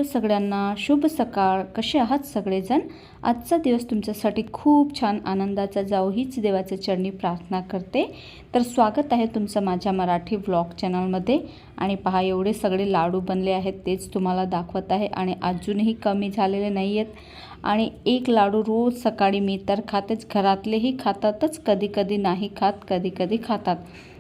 Hello सगळ्यांना, शुभ सकाळ. कसे आहात सगळेजण? आजचा दिवस तुमच्यासाठी खूप छान आनंदाचा जाओ हीच देवाच्या चरणी प्रार्थना करते. तर स्वागत आहे तुमचं माझ्या मराठी व्लॉग चॅनलमध्ये. आणि पहा, एवढे सगळे लाडू बनले आहेत तेच तुम्हाला दाखवत आहे आणि अजूनही कमी झालेले नाही आहेत. आणि एक लाडू रोज सकाळी मी तर खातेच, घरातलेही खातातच, कधी कधी नाही खात, कधी कधी खातात.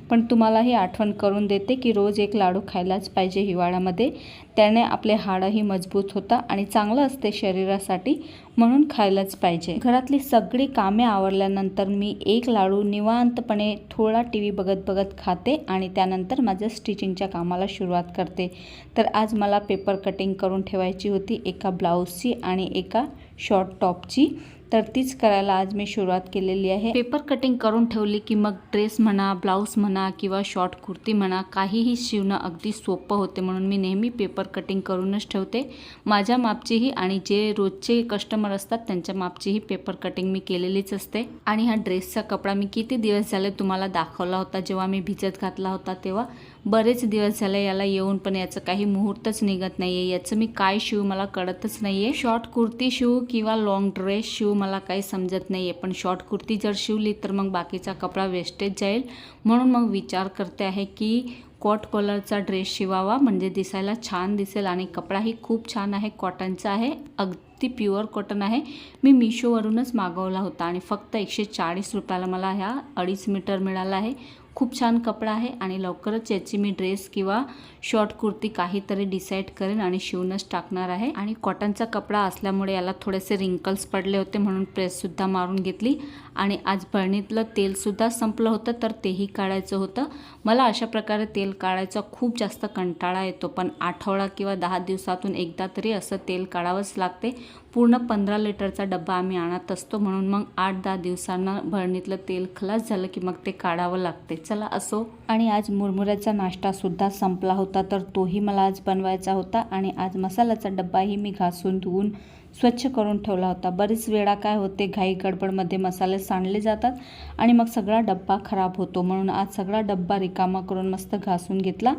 पण तुम्हालाही आठवण करून देते की रोज एक लाडू खायलाच पाहिजे हिवाळ्यामध्ये. त्याने आपले हाडंही मजबूत होतात आणि चांगलं असते शरीरासाठी, म्हणून खायलाच पाहिजे. घरातली सगळी कामे आवरल्यानंतर मी एक लाडू निवांतपणे थोडा टी व्ही बघत बघत खाते आणि त्यानंतर माझ्या स्टिचिंगच्या कामाला सुरुवात करते. तर आज मला पेपर कटिंग करून ठेवायची होती एका ब्लाऊजची आणि एका शॉर्ट टॉपची. तर तीच करायला आज मी सुरुवात केलेली आहे. पेपर कटिंग करून ठेवली की मग ड्रेस म्हणा, ब्लाऊज म्हणा किंवा शॉर्ट कुर्ती म्हणा, काहीही शिवणं अगदी सोपं होते. म्हणून मी नेहमी पेपर कटिंग करूनच ठेवते. माझ्या मापचीही आणि जे रोजचे कस्टमर असतात त्यांच्या मापचीही पेपर कटिंग मी केलेलीच असते. आणि हा ड्रेसचा कपडा मी किती दिवस झाले तुम्हाला दाखवला होता, जेव्हा मी भिजत घातला होता तेव्हा. बरेच दिवस झाले याला येऊन, पण याचं काही मुहूर्तच निघत नाही आहे. याचं मी काय शिवू मला कळतच नाही आहे. शॉर्ट कुर्ती शिवू किंवा लॉंग ड्रेस शिवू मला काही समजत नाही आहे. पण शॉर्ट कुर्ती जर शिवली तर मग बाकीचा कपडा वेस्टेज जाईल. म्हणून मग विचार करते आहे की कॉट कॉलरचा ड्रेस शिवावा, म्हणजे दिसायला छान दिसेल. आणि कपडाही खूप छान आहे, कॉटनचा आहे, अगदी प्युअर कॉटन आहे. मी मिशोवरूनच मागवला होता आणि फक्त 140 रुपयाला मला ह्या 2.5 मीटर मिळाला आहे. खूप छान कपडा आहे आणि लवकरच याची मी ड्रेस किंवा शॉर्ट कुर्ती काहीतरी डिसाईड करेन आणि शिवूनच टाकणार आहे. आणि कॉटनचा कपडा असल्यामुळे याला थोडेसे रिंकल्स पडले होते, म्हणून प्रेससुद्धा मारून घेतली. आणि आज बरणीतलं तेलसुद्धा संपलं होतं, तर तेही काढायचं होतं. मला अशा प्रकारे तेल काढायचा खूप जास्त कंटाळा येतो, पण आठवडा किंवा 10 दिवसातून एकदा तरी असं तेल काढावंच लागते. पूर्ण 15 लिटरचा डब्बा आम्ही आणत असतो, म्हणून मग 8-10 दिवसांना भरणीतलं तेल खलास झालं की मग ते काढावं लागते. चला असो. आणि आज मुरमुऱ्याचा नाश्तासुद्धा संपला होता, तर तोही मला आज बनवायचा होता. आणि आज मसाल्याचा डब्बाही मी घासून धुवून स्वच्छ करून ठेवला होता. बरीच वेळा काय होते, घाई गडबडमध्ये मसाले सांडले जातात आणि मग सगळा डब्बा खराब होतो. म्हणून आज सगळा डब्बा रिकामा करून मस्त घासून घेतला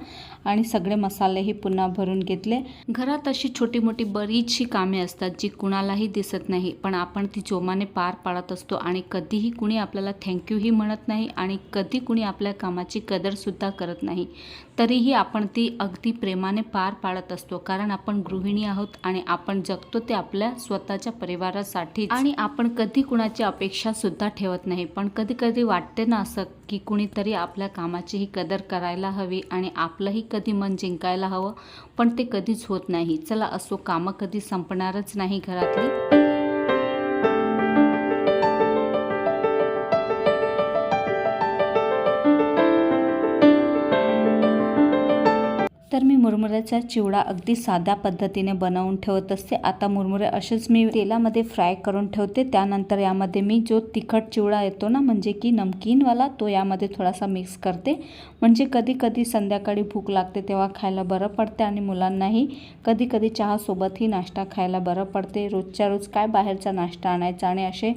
आणि सगळे मसालेही पुन्हा भरून घेतले. घरात अशी छोटी मोठी बरीचशी कामे असतात जी कुणालाही दिसत नाही, पण आपण ती जोमाने पार पाडत असतो. आणि कधीही कुणी आपल्याला थँक्यूही म्हणत नाही आणि कधी कुणी आपल्या कामाची कदरसुद्धा करत नाही. तरीही आपण ती अगदी प्रेमाने पार पाडत असतो, कारण आपण गृहिणी आहोत आणि आपण जगतो ते आपल्या स्वतःच्या परिवारासाठी. आणि आपण कधी कुणाची अपेक्षा सुद्धा ठेवत नाही. पण कधी कधी वाटते ना असं की कुणीतरी आपल्या कामाचीही कदर करायला हवी आणि आपलंही कधी मन जिंकायला हवं, पण ते कधीच होत नाही. चला असो, कामं कधी संपणारच नाही घरातली. तर मी मुरमुऱ्याचा चिवडा अगदी साध्या पद्धतीने बनवून ठेवत असते. आता मुरमुरे असेच मी तेलामध्ये फ्राय करून ठेवते. त्यानंतर यामध्ये मी जो तिखट चिवडा येतो ना, म्हणजे की नमकीनवाला, तो यामध्ये थोडासा मिक्स करते. म्हणजे कधी कधी संध्याकाळी भूक लागते तेव्हा खायला बरं पडते आणि मुलांनाही कधी कधी चहासोबतही नाश्ता खायला बरं पडते. रोजच्या रोज काय बाहेरचा नाश्ता आणायचा. आणि असे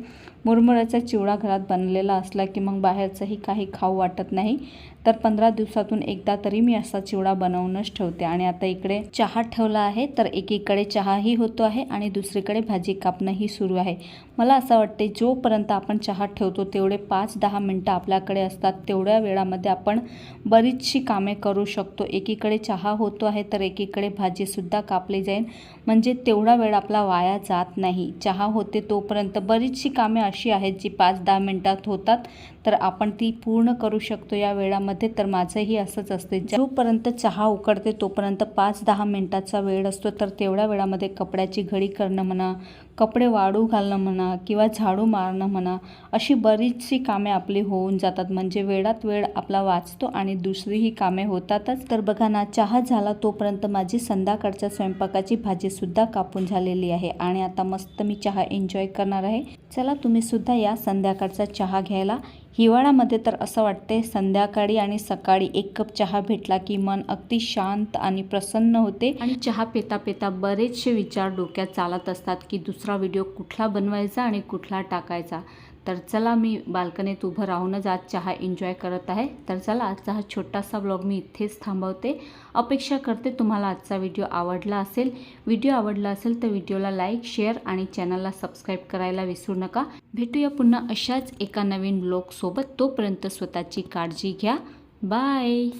मुरमुऱ्याचा चिवडा घरात बनलेला असला की मग बाहेरचंही काही खाऊ वाटत नाही. तर 15 दिवसातून एकदा तरी मी असा चिवडा बनवूनच ठेवते. आणि आता इकडे चहा ठेवला आहे, तर एकीकडे चहाही होतो आहे आणि दुसरीकडे भाजी कापणंही सुरू आहे. मला असं वाटते जोपर्यंत आपण चहा ठेवतो तेवढे 5-10 मिनटं आपल्याकडे असतात, तेवढ्या वेळामध्ये आपण बरीचशी कामे करू शकतो. एकीकडे चहा होतो आहे तर एकीकडे भाजीसुद्धा कापली जाईल, म्हणजे तेवढा वेळ आपला वाया जात नाही. चहा होते तोपर्यंत बरीचशी कामे अशी आहेत जी 5-10 मिनटात होतात, तर आपण ती पूर्ण करू शकतो या वेळामध्ये. तर माझंही असंच असते, जोपर्यंत चहा उकळते तोपर्यंत 5-10 मिनटाचा वेळ असतो. तर तेवढ्या वेळामध्ये कपड्याची घडी करणं म्हणा, कपडे वाळू घालणं म्हणा किंवा झाडू मारणं म्हणा, अशी बरीचशी कामे आपली होऊन जातात. म्हणजे वेळात वेळ आपला वाचतो आणि दुसरीही कामे होतातच. तर बघा ना, चहा झाला तोपर्यंत माझी संध्याकाळच्या स्वयंपाकाची भाजीसुद्धा कापून झालेली आहे आणि आता मस्त मी चहा एन्जॉय करणार आहे. चला तुम्ही सुद्धा या संध्याकाळचा चहा घ्यायला. हिवाळ्यामध्ये तर असं वाटते संध्याकाळी आणि सकाळी 1 कप चहा भेटला की मन अगदी शांत आणि प्रसन्न होते. आणि चहा पिता पिता बरेचसे विचार डोक्यात चालत असतात की दुसरा व्हिडिओ कुठला बनवायचा आणि कुठला टाकायचा. तर चला, मी बाल्कनीत उभं राहूनच आज चहा एन्जॉय करत आहे. तर चला, आजचा हा छोटासा व्लॉग मी इथेच थांबवते. अपेक्षा करते तुम्हाला आजचा व्हिडिओ आवडला असेल. व्हिडिओ आवडला असेल तर व्हिडिओला लाईक, शेअर आणि चॅनलला सबस्क्राईब करायला विसरू नका. भेटूया पुन्हा अशाच एका नवीन व्लॉग सोबत. तोपर्यंत स्वतःची काळजी घ्या. बाय.